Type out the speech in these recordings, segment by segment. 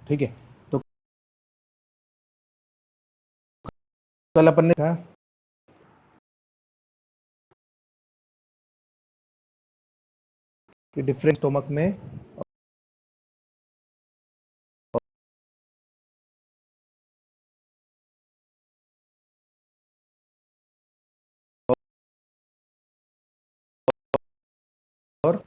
ठीक है, तो कल अपन ने कहा कि डिफरेंट स्टोमक में और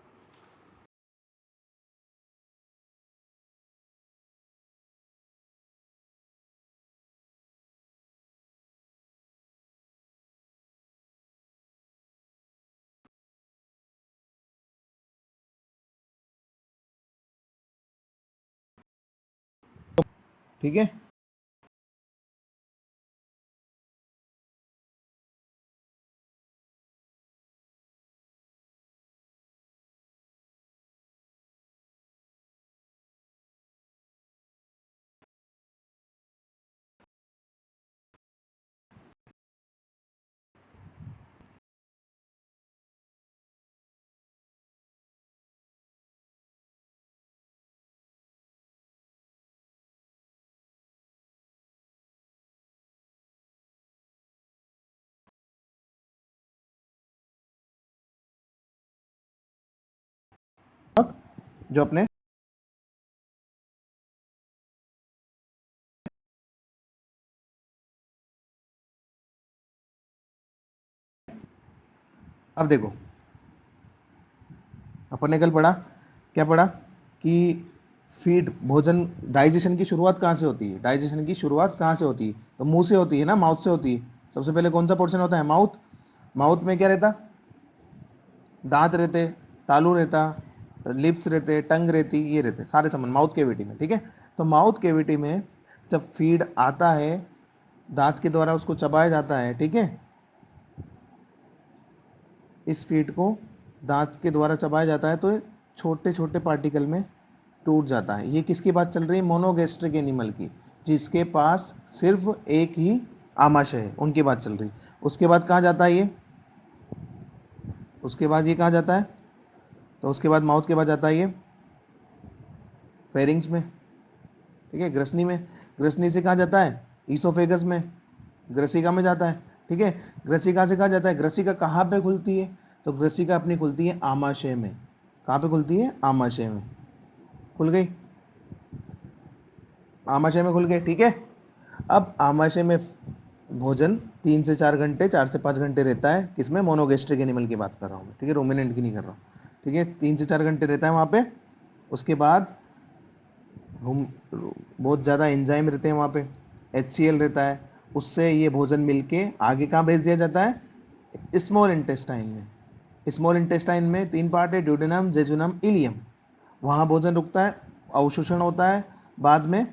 ठीक है, जो अपने अब देखो अपन ने कल पढ़ा, क्या पढ़ा कि फीड भोजन डाइजेशन की शुरुआत कहाँ से होती है, डाइजेशन की शुरुआत कहाँ से होती है, तो मुंह से होती है ना, माउथ से होती है। सबसे पहले कौन सा पोर्शन होता है, माउथ। माउथ में क्या रहता, दांत रहते, तालू रहता, लिप्स रहते, टंग रहती, ये रहते सारे सामान माउथ केविटी में। ठीक है, तो माउथ केविटी में जब फीड आता है दांत के द्वारा उसको चबाया जाता है। ठीक है, इस फीड को दांत के द्वारा चबाया जाता है तो छोटे छोटे पार्टिकल में टूट जाता है। ये किसकी बात चल रही है, मोनोगैस्ट्रिक एनिमल की, जिसके पास सिर्फ एक ही आमाशय है, उनकी बात चल रही। उसके बाद कहाँ जाता है ये, उसके बाद ये कहाँ जाता है, तो उसके बाद माउथ के बाद जाता है ये फेरिंग्स में। ठीक है, ग्रसनी में, ग्रसनी से कहाँ जाता है, ईसोफेगस में, ग्रसिका में जाता है। ठीक है, ग्रसिका से कहाँ जाता है, ग्रसिका कहाँ पे खुलती है, तो ग्रसिका अपनी खुलती है आमाशय में। कहाँ पे खुलती है, आमाशय में खुल गई, आमाशय में खुल गए। ठीक है, अब आमाशय में भोजन 3 से 4 घंटे, 4 से 5 घंटे रहता है, किसमें, मोनोगैस्ट्रिक एनिमल की बात कर रहा हूँ मैं। ठीक है, रोमिनेंट की नहीं कर रहा हूँ। ठीक है, 3 से 4 घंटे रहता है वहाँ पे। उसके बाद हम बहुत ज़्यादा एंजाइम रहते हैं वहाँ पे, HCl रहता है, उससे ये भोजन मिलके आगे कहाँ भेज दिया जाता है, स्मॉल इंटेस्टाइन में। स्मॉल इंटेस्टाइन में 3 पार्ट है, ड्यूडेनम, जेजुनम, इलियम। वहाँ भोजन रुकता है, अवशोषण होता है बाद में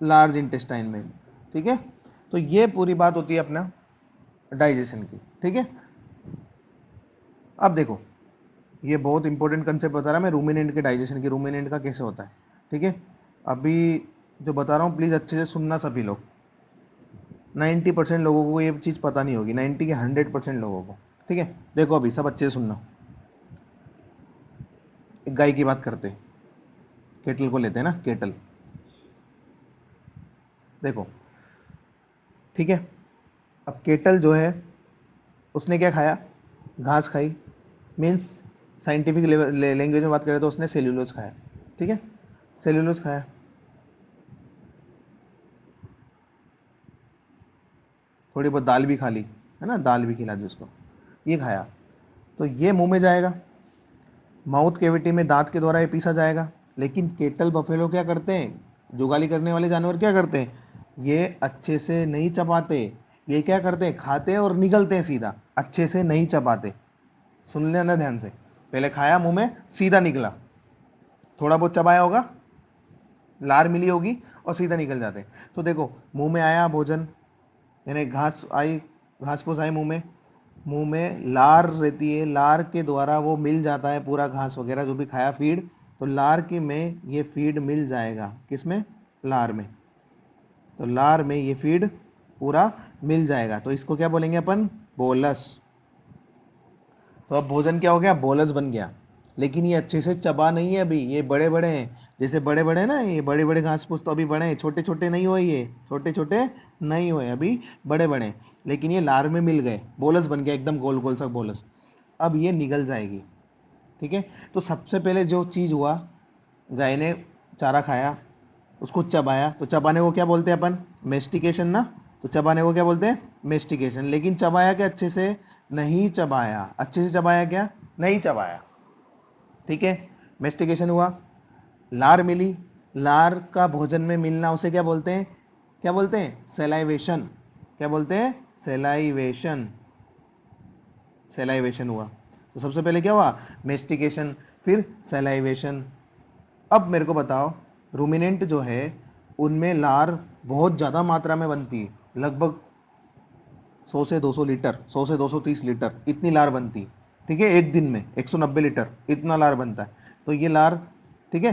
लार्ज इंटेस्टाइन में। ठीक है, तो ये पूरी बात होती है अपना डाइजेशन की। ठीक है, अब देखो ये बहुत इंपॉर्टेंट कंसेप्ट बता रहा मैं रूमिनेंट के डाइजेशन की, रूमिनेंट का कैसे होता है। ठीक है, अभी जो बता रहा हूँ प्लीज़ अच्छे से सुनना सभी लोग। 90% लोगों को ये चीज़ पता नहीं होगी, 90 के 100% लोगों को। ठीक है, देखो अभी सब अच्छे से सुनना। एक गाय की बात करते हैं, केटल को लेते हैं ना, केटल। देखो ठीक है, अब केटल जो है उसने क्या खाया, घास खाई, मीन्स साइंटिफिक लैंग्वेज में बात करें तो उसने सेल्यूलोज खाया। ठीक है, सेल्यूलोज खाया, थोड़ी बहुत दाल भी खा ली, है ना, दाल भी खिला दी उसको, ये खाया, तो ये मुंह में जाएगा, माउथ केविटी में दांत के द्वारा ये पीसा जाएगा। लेकिन केटल बफेलो क्या करते हैं, जुगाली करने वाले जानवर क्या करते हैं, ये अच्छे से नहीं चबाते। ये क्या करते हैं, खाते हैं और निगलते हैं सीधा, अच्छे से नहीं चबाते। सुन लेना ध्यान से, पहले खाया मुंह में, सीधा निकला, थोड़ा बहुत चबाया होगा, लार मिली होगी और सीधा निकल जाते। तो देखो मुंह में आया भोजन, यानी घास आई, घास फूस आई मुंह में लार रहती है, लार के द्वारा वो मिल जाता है पूरा घास वगैरह जो भी खाया फीड, तो लार की में ये फीड मिल जाएगा, किसमें, लार में। तो लार में ये फीड पूरा मिल जाएगा, तो इसको क्या बोलेंगे अपन, बोलस। तो अब भोजन क्या हो गया, बोलस बन गया। लेकिन ये अच्छे से चबा नहीं है अभी, ये बड़े बड़े हैं, जैसे बड़े बड़े ना, ये बड़े बड़े घास फूस तो अभी बड़े हैं, छोटे छोटे नहीं हुए, ये छोटे छोटे नहीं हुए, अभी बड़े बड़े, लेकिन ये लार में मिल गए, बोलस बन गया एकदम गोल गोल सा बोलस। अब ये निगल जाएगी, ठीक है। तो सबसे पहले जो चीज़ हुआ, गाय ने चारा खाया, उसको चबाया, तो चबाने को क्या बोलते हैं अपन, मेस्टिकेशन ना। तो चबाने को क्या बोलते हैं, मेस्टिकेशन। लेकिन चबाया क्या, अच्छे से नहीं चबाया, अच्छे से चबाया क्या, नहीं चबाया, ठीक है। मेस्टिकेशन हुआ, लार मिली, लार का भोजन में मिलना उसे क्या बोलते हैं, क्या बोलते हैं, सेलाइवेशन। क्या बोलते हैं, सेलाइवेशन। सेलाइवेशन हुआ। तो सबसे पहले क्या हुआ, मेस्टिकेशन, फिर सेलाइवेशन। अब मेरे को बताओ, रूमिनेंट जो है उनमें लार बहुत ज़्यादा मात्रा में बनती है, लगभग 100 से 200 लीटर, 100 से 230 लीटर इतनी लार बनती, ठीक है। एक दिन में 190 लीटर इतना लार बनता है। तो ये लार, ठीक है।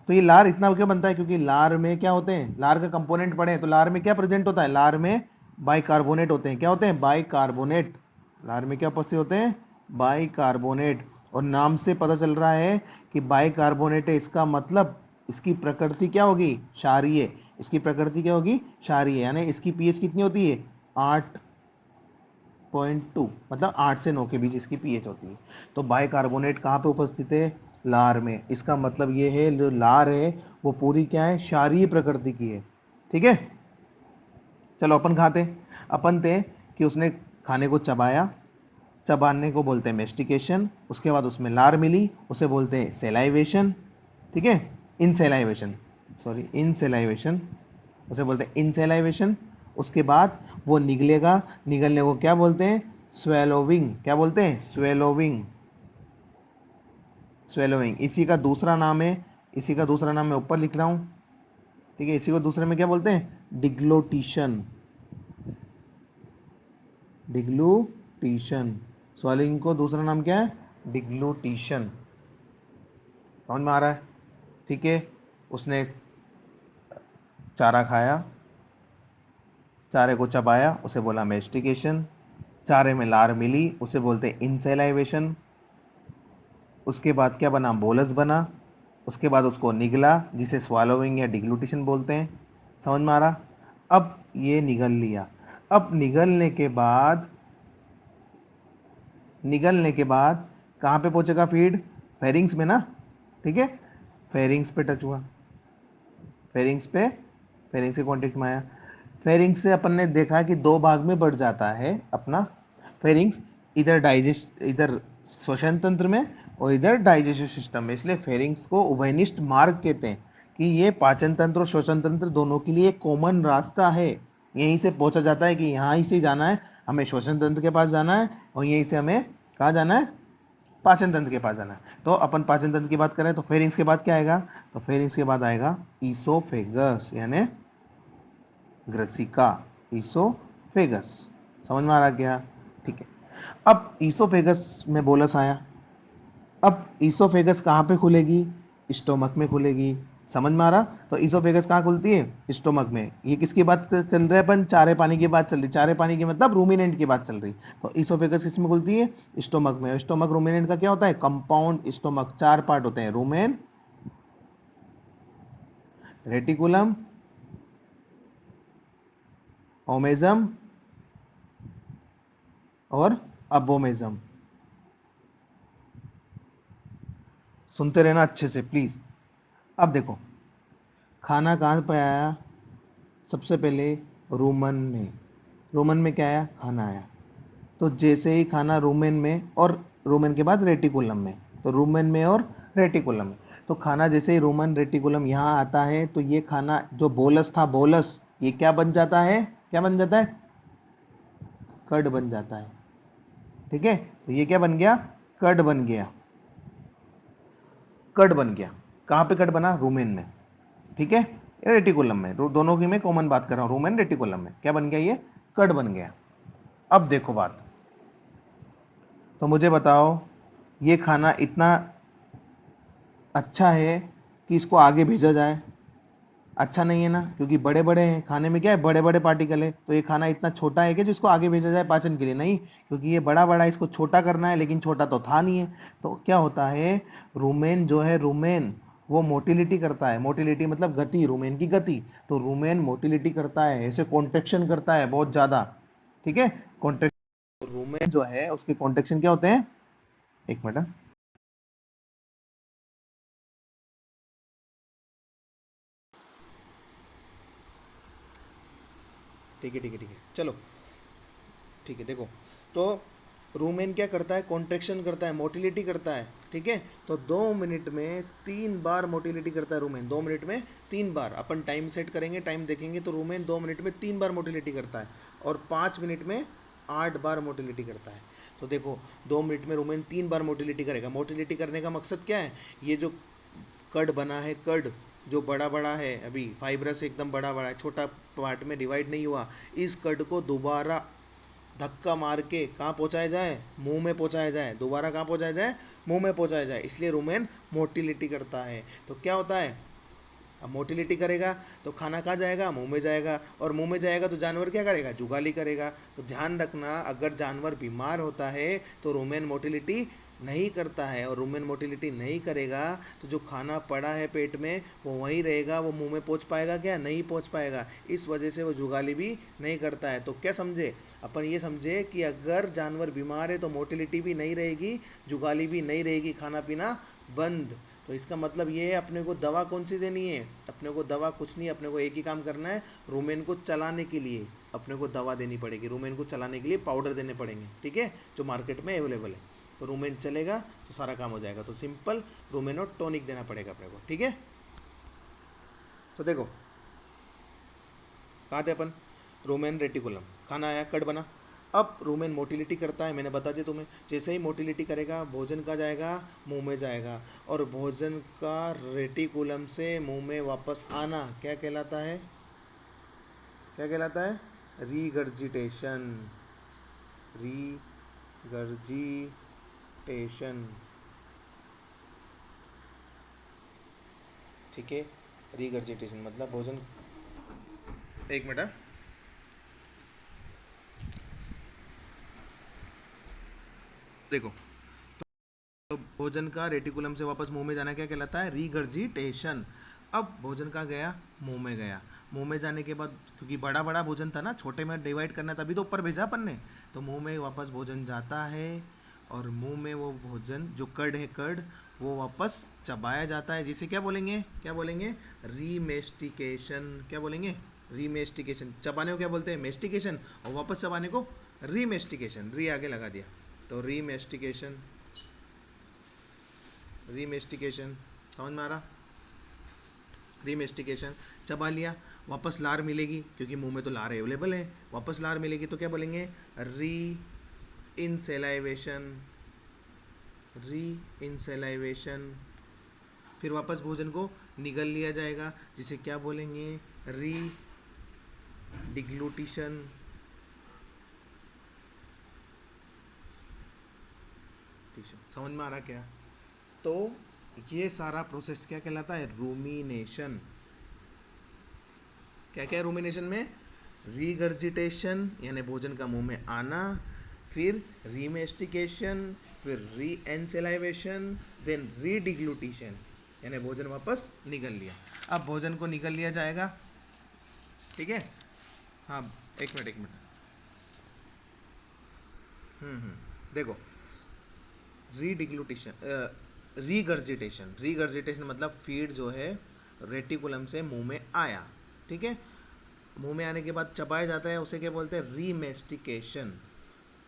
तो ये लार इतना क्यों बनता है, क्योंकि लार में क्या होते हैं, लार का कंपोनेंट पढ़े हैं, तो लार में क्या प्रेजेंट होता है, लार में बाइकार्बोनेट होते हैं। क्या होते हैं, बाइकार्बोनेट। लार में क्या उपस्थित होते हैं, बाइकार्बोनेट। और नाम से पता चल रहा है कि बाइकार्बोनेट है, इसका मतलब इसकी प्रकृति क्या होगी, क्षारीय। इसकी प्रकृति क्या होगी, क्षारीय, यानी इसकी पीएच कितनी होती है, 8.2, मतलब 8 से 9 के बीच इसकी पीएच होती है। तो बाइकार्बोनेट कहाँ पे उपस्थित है, लार में। इसका मतलब ये है, जो लार है वो पूरी क्या है, क्षारीय प्रकृति की है, ठीक है। चलो अपन खाते, अपन थे कि उसने खाने को चबाया, चबाने को बोलते हैं मेस्टिकेशन, उसके बाद उसमें लार मिली, उसे बोलते हैं सेलाइवेशन, ठीक है, इनसेलाइवेशन, सॉरी इनसेलाइवेशन, उसे बोलते हैं इनसेलाइवेशन। उसके बाद वो निगलेगा, निगलने को क्या बोलते हैं, स्वेलोविंग। क्या बोलते हैं, स्वेलोविंग। स्वेलोविंग इसी का दूसरा नाम है, इसी का दूसरा नाम मैं ऊपर लिख रहा हूँ, ठीक है। इसी को दूसरे में क्या बोलते हैं, डिग्लोटिशन। डिग्लूटिशन, स्वेलिंग को दूसरा नाम क्या है, डिग्लूटिशन। समझ में आ रहा है, ठीक है। उसने चारा खाया, चारे को चबाया, उसे बोला मेस्टिकेशन। चारे में लार मिली, उसे बोलते हैं इनसेलाइवेशन। उसके बाद क्या बना, बोलस बना। उसके बाद उसको निगला, जिसे स्वालोविंग या डिग्लूटिशन बोलते हैं। समझ में आ रहा। अब ये निगल लिया, अब निगलने के बाद, निगलने के बाद कहाँ पे पहुंचेगा फीड, फेरिंग्स में ना, ठीक है। फेरिंग्स पे टच हुआ, फेरिंग्स पे, फेरिंग्स के कॉन्टेक्ट में आया। फेरिंग्स से अपन ने देखा कि दो भाग में बढ़ जाता है अपना फेरिंग्स, इधर डाइजेस्ट, इधर श्वसन तंत्र में और इधर डाइजेस्टिव सिस्टम में। इसलिए फेरिंग्स को उभयनिष्ठ मार्ग कहते हैं कि ये पाचन तंत्र और श्वसन तंत्र दोनों के लिए कॉमन रास्ता है। यहीं से पहुंचा जाता है कि यहाँ ही से जाना है, हमें श्वसन तंत्र के पास जाना है, और यहीं से हमें कहाँ जाना है, पाचन तंत्र के पास जाना है। तो अपन पाचन तंत्र की बात करें तो फेरिंग्स के बाद क्या आएगा, तो फेरिंग्स के बाद आएगा ईसोफेगस, यानी ग्रसिका, ईसोफेगस। समझ में आ रहा क्या, ठीक है। अब ईसोफेगस में बोलस आया, अब ईसोफेगस कहाँ पे खुलेगी, स्टोमक में खुलेगी। समझ में आ रहा। तो ईसोफेगस कहाँ खुलती है, स्टोमक में। ये किसकी बात चल रही है, अपन चारे पानी की बात चल रही, चारे पानी की मतलब रूमिनेंट की बात चल रही। तो ईसोफेगस किस में खुलती है, स्टोमक में। स्टोमक रूमिनेंट का क्या होता है, कंपाउंड स्टोमक। चार पार्ट होते हैं, रूमेन, रेटिकुलम, ओमेजम और अबोमेजम। सुनते रहना अच्छे से प्लीज। अब देखो, खाना कहाँ पे आया, सबसे पहले रूमन में। रूमन में क्या आया, खाना आया। तो जैसे ही खाना रूमेन में, और रूमेन के बाद रेटिकुलम में, तो रूमेन में और रेटिकुलम में, तो खाना जैसे ही रूमन रेटिकुलम यहाँ आता है, तो ये खाना जो बोलस था, बोलस, ये क्या बन जाता है, क्या बन जाता है, कर्ड बन जाता है, ठीक है। तो ये क्या बन गया, कर्ड बन गया, कर्ड बन गया। कहाँ पे कर्ड बना, रूमेन में, ठीक है, या रेटिकुलम में, दोनों की मैं कॉमन बात कर रहा हूँ, रूमेन रेटिकुलम में क्या बन गया, ये कर्ड बन गया। अब देखो बात, तो मुझे बताओ, ये खाना इतना अच्छा है कि इसको आगे भेजा जाए, अच्छा नहीं है ना, क्योंकि बड़े बड़े हैं, खाने में क्या है, बड़े बड़े पार्टिकल है। तो ये खाना इतना छोटा है कि जिसको आगे भेजा जाए पाचन के लिए, नहीं, क्योंकि ये बड़ा बड़ा है, इसको छोटा करना है, लेकिन छोटा तो था नहीं है। तो क्या होता है, रूमेन जो है, रूमेन वो मोटिलिटी करता है, मोटिलिटी मतलब गति, रूमेन की गति। तो रूमेन मोटिलिटी करता है, ऐसे कॉन्ट्रेक्शन करता है बहुत ज्यादा, ठीक है। कॉन्ट्रेक्शन, रूमेन जो है उसके कॉन्ट्रेक्शन क्या होते हैं, एक मिनट, ठीक है ठीक है ठीक है, चलो ठीक है। देखो, तो रूमेन क्या करता है, कॉन्ट्रेक्शन करता है, मोटिलिटी करता है, ठीक है। तो 2 मिनट में 3 बार मोटिलिटी करता है रूमेन, 2 मिनट में 3 बार। अपन टाइम सेट करेंगे, टाइम देखेंगे, तो रूमेन 2 मिनट में 3 बार मोटिलिटी करता है और 5 मिनट में 8 बार मोटिलिटी करता है। तो देखो, 2 मिनट में रूमेन 3 बार मोटिलिटी करेगा। मोटिलिटी करने का मकसद क्या है, ये जो कड बना है, कड जो बड़ा बड़ा है, अभी फाइब्रस एकदम बड़ा बड़ा है, छोटा पार्ट में डिवाइड नहीं हुआ, इस कड को दोबारा धक्का मार के कहाँ पहुँचाया जाए, मुंह में पहुँचाया जाए, दोबारा कहाँ पहुँचाया जाए, मुंह में पहुँचाया जाए। इसलिए रूमेन मोटिलिटी करता है। तो क्या होता है, अब मोटिलिटी करेगा तो खाना कहाँ जाएगा, मुंह में जाएगा, और मुंह में जाएगा तो जानवर क्या करेगा, जुगाली करेगा। तो ध्यान रखना, अगर जानवर बीमार होता है तो रूमेन मोटिलिटी नहीं करता है, और रूमेन मोटिलिटी नहीं करेगा तो जो खाना पड़ा है पेट में वो वहीं रहेगा, वो मुंह में पहुंच पाएगा क्या, नहीं पहुंच पाएगा। इस वजह से वो जुगाली भी नहीं करता है। तो क्या समझे अपन, ये समझे कि अगर जानवर बीमार है तो मोटिलिटी भी नहीं रहेगी, जुगाली भी नहीं रहेगी, खाना पीना बंद। तो इसका मतलब ये है, अपने को दवा कौन सी देनी है, अपने को दवा कुछ नहीं, अपने को एक ही काम करना है, रूमेन को चलाने के लिए अपने को दवा देनी पड़ेगी, रूमेन को चलाने के लिए पाउडर देने पड़ेंगे, ठीक है, जो मार्केट में अवेलेबल है। तो रूमेन चलेगा तो सारा काम हो जाएगा। तो सिंपल रूमेन और टॉनिक देना पड़ेगा अपने को, ठीक है। तो देखो, कहाँ थे अपन, रोमेन रेटिकुलम, खाना आया, कट बना। अब रोमेन मोटिलिटी करता है, मैंने बता दिया तुम्हें। जैसे ही मोटिलिटी करेगा, भोजन का जाएगा, मुंह में जाएगा, और भोजन का रेटिकुलम से मुंह में वापस आना क्या कहलाता है, क्या कहलाता है, रीगर्जिटेशन, रीगर्जिटेशन, ठीक है। रीगर्जिटेशन मतलब भोजन, एक मिनट, देखो, तो भोजन का रेटिकुलम से वापस मुंह में जाना क्या कहलाता है, रीगर्जिटेशन। अब भोजन का गया, मुंह में गया, मुंह में जाने के बाद, क्योंकि बड़ा बड़ा भोजन था ना, छोटे में डिवाइड करना, तभी तो ऊपर भेजा अपन ने, तो मुंह में वापस भोजन जाता है, और मुंह में वो भोजन जो कर्ड है, कर्ड वो वापस चबाया जाता है, जिसे क्या बोलेंगे, क्या बोलेंगे, रीमेस्टिकेशन। क्या बोलेंगे, रीमेस्टिकेशन। चबाने को क्या बोलते हैं, मेस्टिकेशन, और वापस चबाने को रीमेस्टिकेशन, री आगे लगा दिया, तो रीमेस्टिकेशन, रीमेस्टिकेशन, समझ में आ रहा, रीमेस्टिकेशन। चबा लिया, वापस लार मिलेगी, क्योंकि मुंह में तो लार अवेलेबल है, वापस लार मिलेगी, तो क्या बोलेंगे, री इनसेलाइवेशन, री इनसेलाइवेशन। फिर वापस भोजन को निगल लिया जाएगा, जिसे क्या बोलेंगे, री डिग्लूटिशन, समझ में आ रहा क्या। तो ये सारा प्रोसेस क्या कहलाता है, रूमिनेशन। क्या क्या है रूमिनेशन में, रीगर्जिटेशन यानी भोजन का मुंह में आना, फिर रीमेस्टिकेशन, फिर री एनसेलाइवेशन, देन रीडिग्लूटिशन, यानी भोजन वापस निगल लिया। अब भोजन को निगल लिया जाएगा, ठीक है। हाँ, एक मिनट एक मिनट, देखो, रीडिग्लूटिशन, रीगर्जिटेशन, रीगर्जिटेशन मतलब फीड जो है रेटिकुलम से मुंह में आया, ठीक है, मुंह में आने के बाद चबाया जाता है, उसे क्या बोलते हैं, रीमेस्टिकेशन।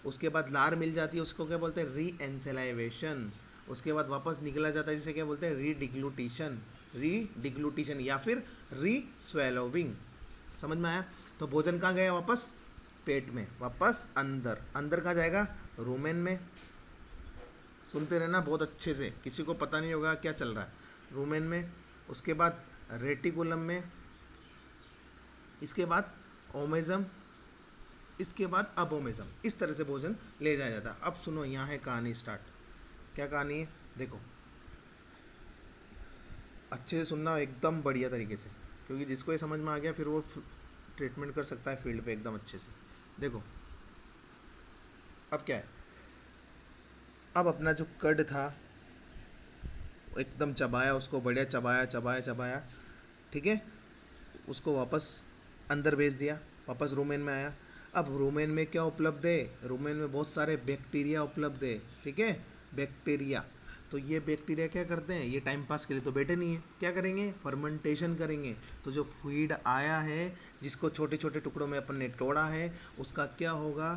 उसके बाद लार मिल जाती है, उसको क्या बोलते हैं, री एनसेलाइवेशन। उसके बाद वापस निकला जाता है, जिसे क्या बोलते हैं, रीडिग्लूटिशन, रीडिग्लूटिशन या फिर री स्वेलोविंग। समझ में आया। तो भोजन कहाँ गया, वापस पेट में, वापस अंदर, अंदर कहाँ जाएगा, रूमेन में। सुनते रहना बहुत अच्छे से, किसी को पता नहीं होगा क्या चल रहा है, रूमेन में, उसके बाद रेटिकुलम में, इसके बाद ओमेजम, इसके बाद अबोमेजम। इस तरह से भोजन ले जाया जाता है। अब सुनो, यहाँ है कहानी स्टार्ट। क्या कहानी है, देखो, अच्छे से सुनना एकदम बढ़िया तरीके से, क्योंकि जिसको ये समझ में आ गया फिर वो ट्रीटमेंट कर सकता है फील्ड पे एकदम अच्छे से। देखो, अब क्या है, अब अपना जो कर्ड था, एकदम चबाया उसको, बढ़िया चबाया चबाया चबाया, ठीक है। उसको वापस अंदर भेज दिया, वापस रूमेन में आया। अब रूमेन में क्या उपलब्ध है? रूमेन में बहुत सारे बैक्टीरिया उपलब्ध है, ठीक है, बैक्टीरिया। तो ये बैक्टीरिया क्या करते हैं? ये टाइम पास के लिए तो बैठे नहीं है, क्या करेंगे? फर्मेंटेशन करेंगे। तो जो फीड आया है, जिसको छोटे छोटे टुकड़ों में अपन ने तोड़ा है, उसका क्या होगा?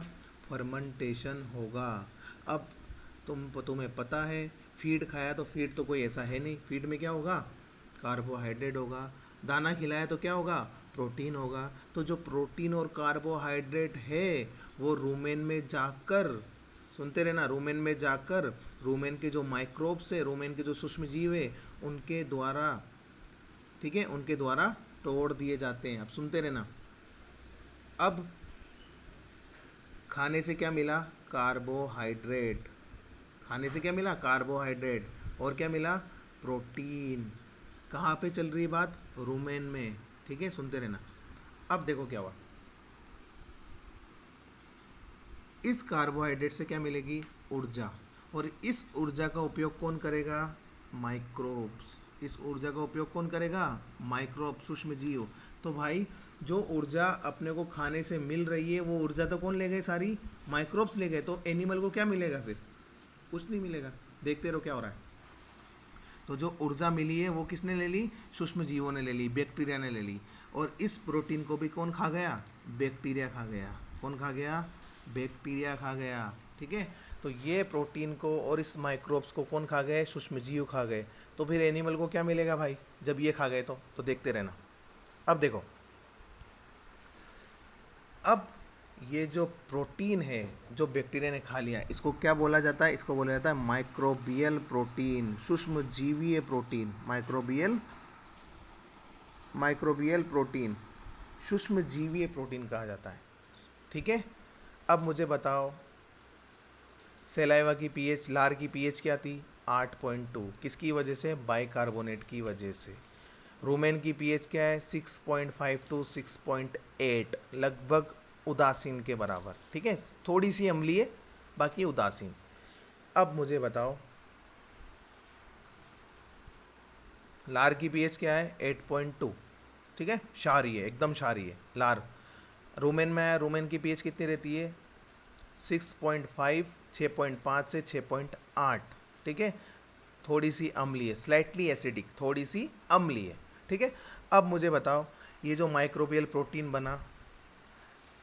फर्मेंटेशन होगा। अब तुम्हें पता है, फीड खाया तो फीड तो कोई ऐसा है नहीं, फीड में क्या होगा? कार्बोहाइड्रेट होगा। दाना खिलाया तो क्या होगा? प्रोटीन होगा। तो जो प्रोटीन और कार्बोहाइड्रेट है वो रूमेन में जाकर, सुनते रहना, रूमेन में जाकर रूमेन के जो माइक्रोब्स है, रूमेन के जो सूक्ष्म जीव है, उनके द्वारा, ठीक है, उनके द्वारा तोड़ दिए जाते हैं। अब सुनते रहना। अब खाने से क्या मिला? कार्बोहाइड्रेट। खाने से क्या मिला? कार्बोहाइड्रेट। और क्या मिला? प्रोटीन। कहाँ पे चल रही है बात? रूमेन में, ठीक है, सुनते रहना। अब देखो क्या हुआ, इस कार्बोहाइड्रेट से क्या मिलेगी? ऊर्जा। और इस ऊर्जा का उपयोग कौन करेगा? माइक्रोब्स। इस ऊर्जा का उपयोग कौन करेगा? माइक्रोब, सूक्ष्म जीव। तो भाई जो ऊर्जा अपने को खाने से मिल रही है, वो ऊर्जा तो कौन ले गए? सारी माइक्रोब्स ले गए। तो एनिमल को क्या मिलेगा फिर? कुछ नहीं मिलेगा। देखते रहो क्या हो रहा है। तो जो ऊर्जा मिली है वो किसने ले ली? सूक्ष्म जीवों ने ले ली, बैक्टीरिया ने ले ली। और इस प्रोटीन को भी कौन खा गया? बैक्टीरिया खा गया। कौन खा गया? बैक्टीरिया खा गया, ठीक है। तो ये प्रोटीन को और इस माइक्रोब्स को कौन खा गए? सूक्ष्म जीव खा गए। तो फिर एनिमल को क्या मिलेगा भाई, जब ये खा गए? तो देखते रहना। अब देखो, अब ये जो प्रोटीन है जो बैक्टीरिया ने खा लिया, इसको क्या बोला जाता है? इसको बोला जाता है माइक्रोबियल प्रोटीन, सूक्ष्म जीवीय प्रोटीन। माइक्रोबियल प्रोटीन, सूक्ष्म जीवीय प्रोटीन कहा जाता है, ठीक है। अब मुझे बताओ, सेलाइवा की पीएच, लार की पीएच क्या थी? 8.2। किसकी वजह से? बाइकार्बोनेट की वजह से। रूमेन की पीएच क्या है? 6.5 टू 6.8, लगभग उदासीन के बराबर, ठीक है। थोड़ी सी अम्लीय, बाकी उदासीन। अब मुझे बताओ, लार की पीएच क्या है? 8.2, ठीक है, क्षारीय, एकदम क्षारीय लार। रूमेन में है, रूमेन की पीएच कितनी रहती है? 6.5, 6.5 से 6.8, ठीक है, थोड़ी सी अम्लीय, स्लाइटली एसिडिक, थोड़ी सी अम्लीय, ठीक है। अब मुझे बताओ, ये जो माइक्रोबियल प्रोटीन बना,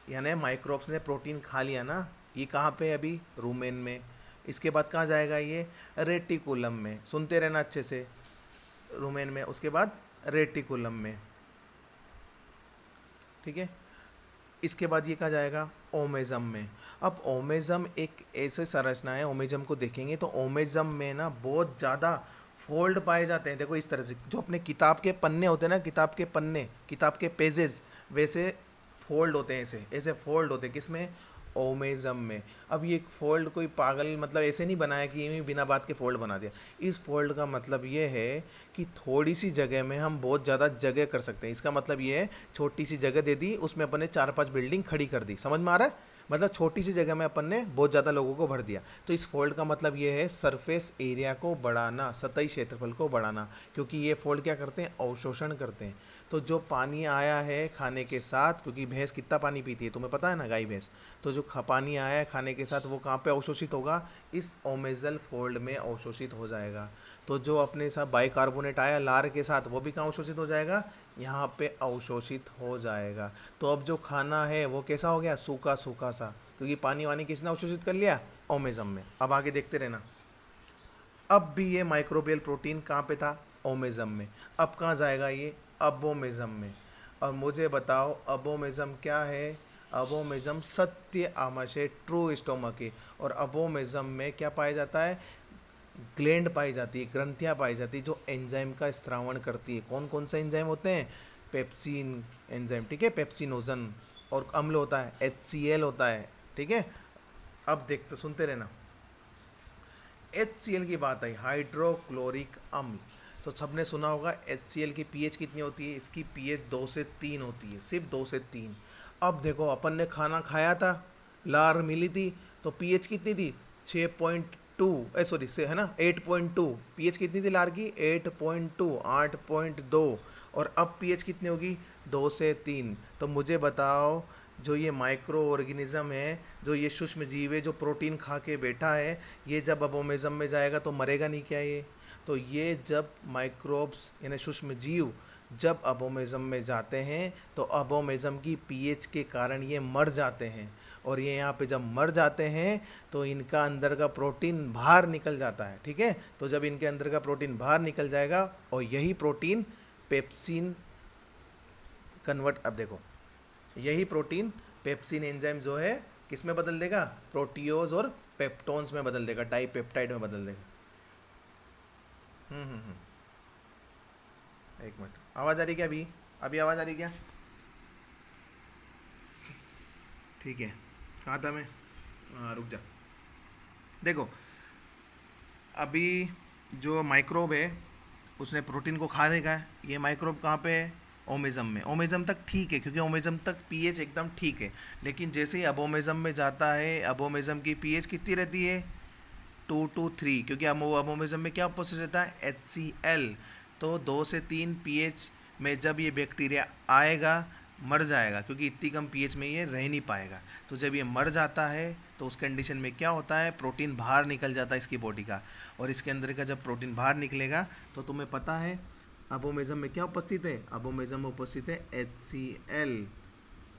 यानी माइक्रोब्स ने प्रोटीन खा लिया ना, ये कहाँ पे? अभी रूमेन में। इसके बाद कहाँ जाएगा? ये रेटिकुलम में। सुनते रहना अच्छे से। रूमेन में, उसके बाद रेटिकुलम में, ठीक है। इसके बाद ये कहाँ जाएगा? ओमेजम में। अब ओमेजम एक ऐसे संरचना है, ओमेजम को देखेंगे तो ओमेजम में ना बहुत ज़्यादा फोल्ड पाए जाते हैं। देखो इस तरह से, जो अपने किताब के पन्ने होते हैं ना, किताब के पन्ने, किताब के पेजेस, वैसे फोल्ड होते हैं, ऐसे ऐसे फोल्ड होते हैं। किसमें? ओमेजम में। अब ये फोल्ड कोई पागल मतलब ऐसे नहीं बनाया कि ये बिना बात के फोल्ड बना दिया। इस फोल्ड का मतलब ये है कि थोड़ी सी जगह में हम बहुत ज़्यादा जगह कर सकते हैं। इसका मतलब ये है, छोटी सी जगह दे दी, उसमें अपन ने 4-5 बिल्डिंग खड़ी कर दी। समझ में आ रहा है? मतलब छोटी सी जगह में अपन ने बहुत ज़्यादा लोगों को भर दिया। तो इस फोल्ड का मतलब ये है सरफेस एरिया को बढ़ाना, सतही क्षेत्रफल को बढ़ाना। क्योंकि ये फोल्ड क्या करते हैं? अवशोषण करते हैं। तो जो पानी आया है खाने के साथ, क्योंकि भैंस कितना पानी पीती है तुम्हें पता है ना, गाय भैंस, तो जो पानी आया है खाने के साथ वो कहाँ पे अवशोषित होगा? इस ओमेजल फोल्ड में अवशोषित हो जाएगा। तो जो अपने साथ बाइकार्बोनेट आया लार के साथ, वो भी कहाँ अवशोषित हो जाएगा? यहाँ पे अवशोषित हो जाएगा। तो अब जो खाना है वो कैसा हो गया? सूखा सूखा सा, क्योंकि पानी वानी किसने अवशोषित कर लिया? ओमेजम में। अब आगे देखते रहना। अब भी ये माइक्रोबियल प्रोटीन कहाँ पे था? ओमेजम में। अब कहाँ जाएगा ये? अबोमेजम में। और मुझे बताओ अबोमेजम क्या है? अबोमेजम सत्य आमाशय, ट्रू स्टोमक है। और अबोमेजम में क्या पाया जाता है? ग्लैंड पाई जाती है, ग्रंथियाँ पाई जाती है, जो एंजाइम का स्त्रावण करती है। कौन कौन से एंजाइम होते हैं? पेप्सिन एंजाइम, ठीक है, पेप्सिनोजन। और अम्ल होता है, HCl होता है, ठीक है। अब देखते, सुनते रहना। HCl की बात आई, हाइड्रोक्लोरिक अम्ल। तो सबने सुना होगा HCl की पीएच कितनी होती है? इसकी पीएच 2 से 3 होती है, सिर्फ 2 से 3। अब देखो अपन ने खाना खाया था, लार मिली थी, तो पीएच कितनी थी? सॉरी से है ना 8.2, पीएच कितनी थी लार की 8.2, 8.2, और अब पीएच कितनी होगी 2 से 3। तो मुझे बताओ जो ये माइक्रो ऑर्गेनिज्म है, जो ये सूक्ष्म जीव है, जो प्रोटीन खा के बैठा है, ये जब अबोमेज़म में जाएगा तो मरेगा नहीं क्या ये? तो ये जब माइक्रोब्स यानी सूक्ष्म जीव जब अबोमेज़म में जाते हैं तो अबोमेज़म की पीएच के कारण ये मर जाते हैं, और ये यहाँ पे जब मर जाते हैं तो इनका अंदर का प्रोटीन बाहर निकल जाता है। ठीक है, तो जब इनके अंदर का प्रोटीन बाहर निकल जाएगा और यही प्रोटीन पेप्सिन कन्वर्ट, अब देखो यही प्रोटीन पेप्सिन एंजाइम जो है किस में बदल देगा, प्रोटियोज और पेप्टोन्स में बदल देगा, डाइपेप्टाइड में बदल देगा। एक मिनट, आवाज़ आ रही क्या अभी? अभी आवाज़ आ रही क्या? ठीक है, कहाँ था मैं? रुक जा। देखो अभी जो माइक्रोब है उसने प्रोटीन को खा लेगा, ये माइक्रोब कहाँ पे है? ओमेज़म में। ओमेज़म तक ठीक है क्योंकि ओमेज़म तक पीएच एकदम ठीक है, लेकिन जैसे ही अबोमेज़म में जाता है अबोमेज़म की पीएच कितनी रहती है 2 to 3, क्योंकि अबोमेज़म में क्या उपस्थित रहता है HCl। तो 2 से 3 पीएच में जब ये बैक्टीरिया आएगा मर जाएगा, क्योंकि इतनी कम पीएच में ये रह नहीं पाएगा। तो जब ये मर जाता है तो उस कंडीशन में क्या होता है, प्रोटीन बाहर निकल जाता है इसकी बॉडी का, और इसके अंदर का जब प्रोटीन बाहर निकलेगा तो तुम्हें पता है अबोमेज़म में क्या उपस्थित है, अबोमेज़म में उपस्थित है HCl,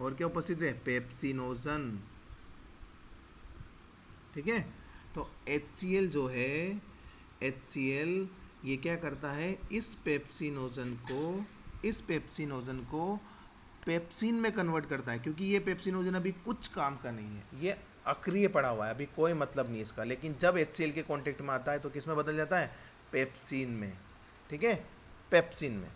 और क्या उपस्थित है पेप्सिनोजन। ठीक है, तो HCl जो है, HCl ये क्या करता है, इस पेप्सिनोजन को पेप्सिन में कन्वर्ट करता है, क्योंकि ये पेप्सिनोजन अभी कुछ काम का नहीं है, ये अक्रिय पड़ा हुआ है, अभी कोई मतलब नहीं इसका, लेकिन जब HCl के कांटेक्ट में आता है तो किस में बदल जाता है, पेप्सिन में। ठीक है, पेप्सिन में,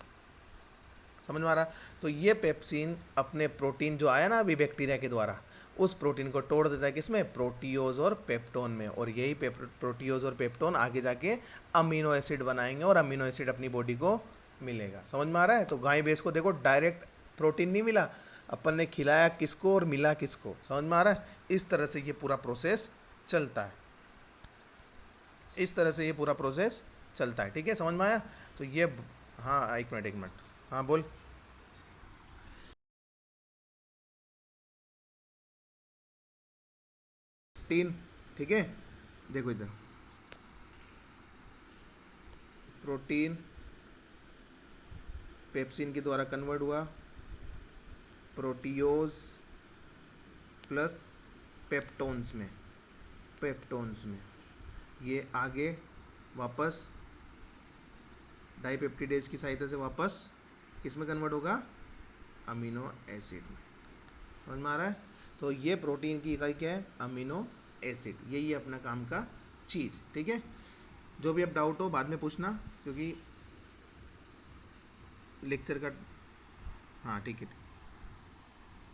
समझ में आ रहा? तो ये पेप्सिन अपने प्रोटीन जो आया ना अभी बैक्टीरिया के द्वारा, उस प्रोटीन को तोड़ देता है किसमें, प्रोटियोज और पेप्टोन में, और यही प्रोटियोज और पेप्टोन आगे जाके अमीनो एसिड बनाएंगे और अमीनो एसिड अपनी बॉडी को मिलेगा। समझ में आ रहा है? तो गाय भैंस को देखो डायरेक्ट प्रोटीन नहीं मिला, अपन ने खिलाया किसको और मिला किसको। समझ में आ रहा है? इस तरह से ये पूरा प्रोसेस चलता है, इस तरह से ये पूरा प्रोसेस चलता है। ठीक है, समझ में आया? तो ये, हाँ एक मिनट, हाँ बोल। प्रोटीन, ठीक है, देखो इधर प्रोटीन पेप्सिन के द्वारा कन्वर्ट हुआ, प्रोटियोज प्लस पेप्टोन्स में ये आगे वापस डाइपेप्टिडेज की सहायता से वापस किस में कन्वर्ट होगा, अमीनो एसिड में। समझ में आ रहा है? तो ये प्रोटीन की इकाई क्या है, अमीनो एसिड, यही है अपना काम का चीज़। ठीक है, जो भी अब डाउट हो बाद में पूछना, क्योंकि लेक्चर का, हाँ ठीक है,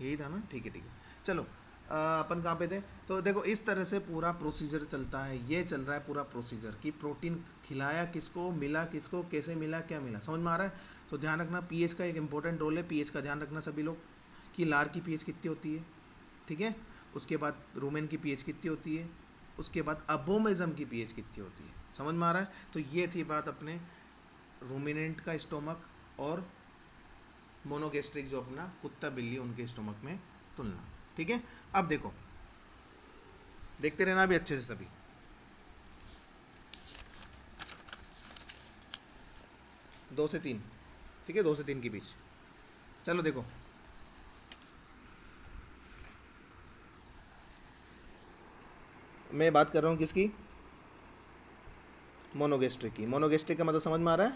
यही था ना, ठीक है। चलो अपन कहाँ पे थे? तो देखो इस तरह से पूरा प्रोसीजर चलता है, ये चल रहा है पूरा प्रोसीजर कि प्रोटीन खिलाया किसको, मिला किसको, कैसे मिला, क्या मिला। समझ में आ रहा है? तो ध्यान रखना पीएच का एक इंपॉर्टेंट रोल है, पीएच का ध्यान रखना सभी लोग कि लार की पीएच कितनी होती है। ठीक है, उसके बाद रूमेन की पीएच कितनी होती है, उसके बाद अबोमेज़म की पीएच कितनी होती है। समझ में आ रहा है? तो ये थी बात अपने रूमिनेंट का स्टोमक और मोनोगेस्ट्रिक जो अपना कुत्ता बिल्ली उनके स्टोमक में तुलना। ठीक है, अब देखो देखते रहना भी अच्छे से सभी। दो से तीन, ठीक है, 2 से 3 के बीच। चलो देखो मैं बात कर रहा हूँ किसकी, मोनोगेस्ट्रिक की। मोनोगेस्ट्रिक का मतलब समझ में आ रहा है,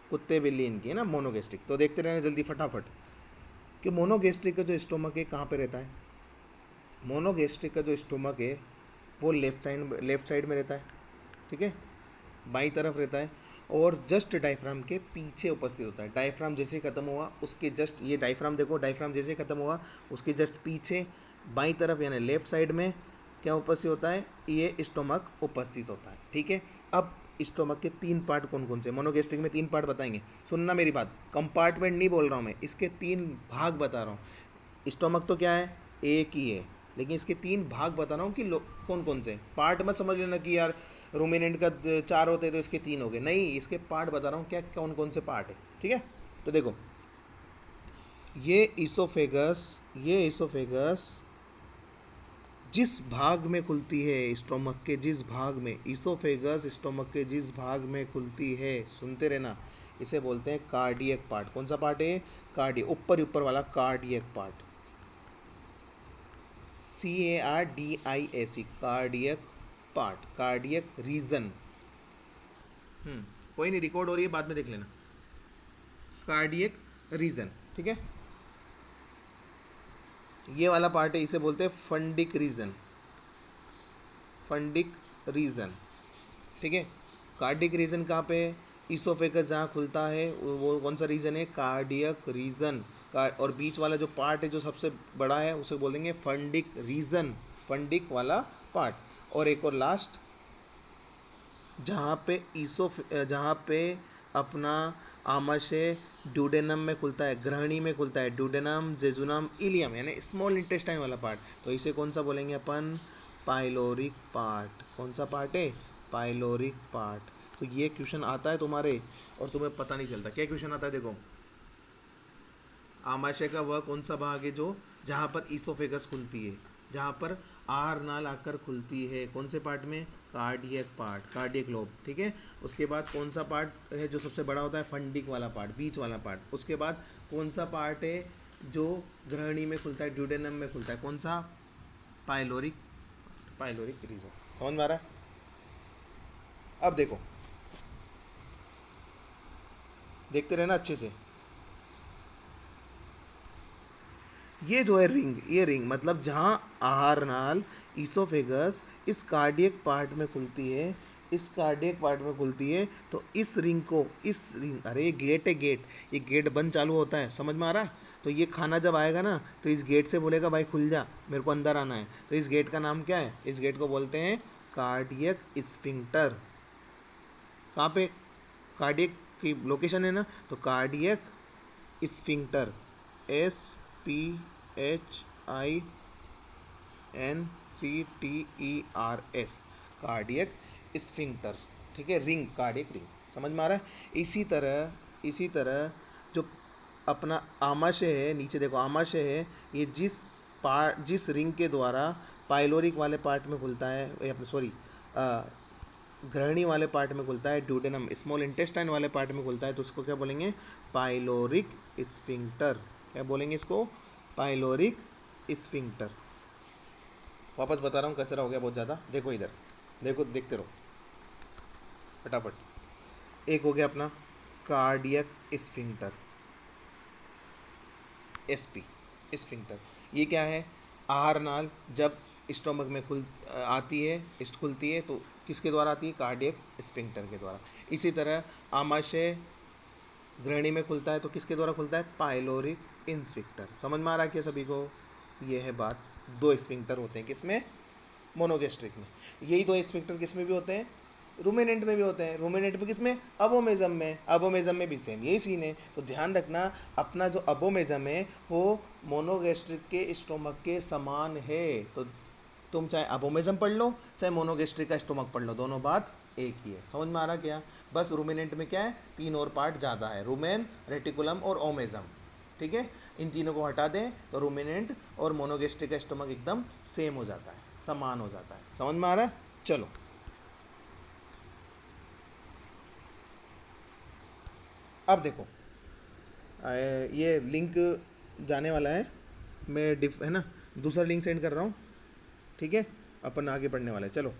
कुत्ते बिल्ली इनकी है ना मोनोगेस्ट्रिक। तो देखते रहना जल्दी फटाफट कि मोनोगेस्ट्रिक का जो स्टोमक है कहाँ पे रहता है। मोनोगेस्ट्रिक का जो स्टोमक है वो लेफ्ट साइड में रहता है। ठीक है, बाईं तरफ रहता है और जस्ट डायफ्राम के पीछे उपस्थित होता है। डायफ्राम जैसे खत्म हुआ उसके जस्ट, ये डायफ्राम देखो, डायफ्राम जैसे खत्म हुआ उसके जस्ट पीछे बाईं तरफ यानी लेफ्ट साइड में क्या उपस्थित होता है, ये स्टोमक उपस्थित होता है। ठीक है, अब स्टोमक के 3 पार्ट कौन कौन से, मोनोगेस्ट्रिक में 3 पार्ट बताएंगे। सुनना मेरी बात, कंपार्टमेंट नहीं बोल रहा हूँ मैं, इसके 3 भाग बता रहा हूँ। स्टोमक तो क्या है, एक ही है, लेकिन इसके 3 भाग बता रहा हूँ कि कौन कौन से। पार्ट मत समझ लेना कि यार रूमिनेंट का 4 होते तो इसके 3 हो गए। नहीं, इसके पार्ट बता रहा हूँ क्या कौन कौन से पार्ट है, ठीक है। तो देखो, ये इसोफेगस जिस भाग में खुलती है, स्टोमक के जिस भाग में, इसोफेगस स्टोमक के जिस भाग में खुलती है, सुनते रहना, इसे बोलते हैं कार्डियक पार्ट। कौन सा पार्ट है? कार्डियक, ऊपर वाला cardiac part, CARDIAC, cardiac part, cardiac region. कोई नहीं, रिकॉर्ड हो रही है, बाद में देख लेना। कार्डियक रीजन, ठीक है। ये वाला पार्ट है, इसे बोलते हैं फंडिक रीजन, फंडिक रीजन, ठीक है। कार्डियक रीजन कहाँ पे है? इसोफेगस जहाँ खुलता है वो कौन सा रीजन है? Cardiac region. और बीच वाला जो पार्ट है जो सबसे बड़ा है उसे बोलेंगे फंडिक रीजन, फंडिक वाला पार्ट। और एक और लास्ट, जहाँ पे अपना आमाशय ड्यूडेनम में खुलता है, ग्रहणी में खुलता है, ड्यूडेनम, जेजुनम, इलियम, यानी स्मॉल इंटेस्टाइन वाला पार्ट, तो इसे कौन सा बोलेंगे अपन? Pyloric part. कौन सा पार्ट है? Pyloric part. तो ये क्वेश्चन आता है तुम्हारे और तुम्हें पता नहीं चलता। क्या क्वेश्चन आता है? देखो, आमाशय का वह कौन सा भाग है जो जहाँ पर इसोफेगस खुलती है, जहाँ पर आहार नाल आकर खुलती है, कौन से पार्ट में? कार्डियक पार्ट, कार्डियक लोब, ठीक है। उसके बाद कौन सा पार्ट है जो सबसे बड़ा होता है? फंडिक वाला पार्ट, बीच वाला पार्ट। उसके बाद कौन सा पार्ट है जो ग्रहणी में खुलता है, ड्यूडेनम में खुलता है? कौन सा? Pyloric, pyloric region. समझ में आ रहा है? अब देखो, देखते रहना अच्छे से। ये जो है रिंग, ये रिंग मतलब जहाँ आहार नाल, इसोफेगस इस कार्डियक पार्ट में खुलती है, इस कार्डियक पार्ट में खुलती है, तो इस रिंग को, इस रिंग, अरे ये गेट है, गेट, ये गेट बंद चालू होता है, समझ में आ रहा है? तो ये खाना जब आएगा ना तो इस गेट से बोलेगा भाई खुल जा, मेरे को अंदर आना है। तो इस गेट का नाम क्या है? इस गेट को बोलते हैं कार्डियक स्फिंक्टर। कहाँ पे कार्डियक की लोकेशन है ना? तो cardiac sphincter, SPHINCTERS, cardiac sphincter, ठीक है। रिंग, कार्डियक रिंग, समझ में आ रहा है? इसी तरह जो अपना आमाशय है, नीचे देखो आमाशय है, ये जिस रिंग के द्वारा पाइलोरिक वाले पार्ट में खुलता है, सॉरी, ग्रहणी वाले पार्ट में खुलता है, ड्यूडेनम, स्मॉल इंटेस्टाइन वाले पार्ट में खुलता है, तो उसको क्या बोलेंगे? Pyloric sphincter. क्या बोलेंगे इसको? Pyloric sphincter. वापस बता रहा हूँ, कचरा हो गया बहुत ज़्यादा। देखो इधर, देखो, देखते रहो फटाफट। एक हो गया अपना कार्डियक स्फिंक्टर, SP स्फिंक्टर। ये क्या है? आहार नाल जब स्टोमक में खुलती है तो किसके द्वारा आती है? कार्डियक स्फिंक्टर के द्वारा। इसी तरह आमाशय ग्रहणी में खुलता है तो किसके द्वारा खुलता है? Pyloric sphincter. समझ में आ रहा है क्या सभी को? ये है बात। 2 स्फिंक्टर होते हैं किसमें? मोनोगेस्ट्रिक में। यही 2 स्फिंक्टर किसमें भी होते हैं? रूमिनेंट में भी होते हैं। रूमिनेंट में किसमें? अबोमेजम में। अबोमेजम में भी सेम यही सीन है। तो ध्यान रखना, अपना जो अबोमेजम है वो मोनोगेस्ट्रिक के स्टोमक के समान है। तो तुम चाहे अबोमेजम पढ़ लो, चाहे मोनोगेस्ट्रिक का स्टोमक पढ़ लो, दोनों बात एक ही है। समझ में आ रहा क्या? बस रूमिनेंट में क्या है? 3 और पार्ट ज़्यादा है, रूमेन, रेटिकुलम और ओमेजम, ठीक है। इन तीनों को हटा दें तो रूमिनेंट और मोनोगेस्ट्रिक का स्टोमक एकदम सेम हो जाता है, समान हो जाता है। समझ में आ रहा है? चलो, अब देखो, ये लिंक जाने वाला है, मैं है ना, दूसरा लिंक सेंड कर रहा हूँ, ठीक है। अपन आगे बढ़ने वाले हैं, चलो।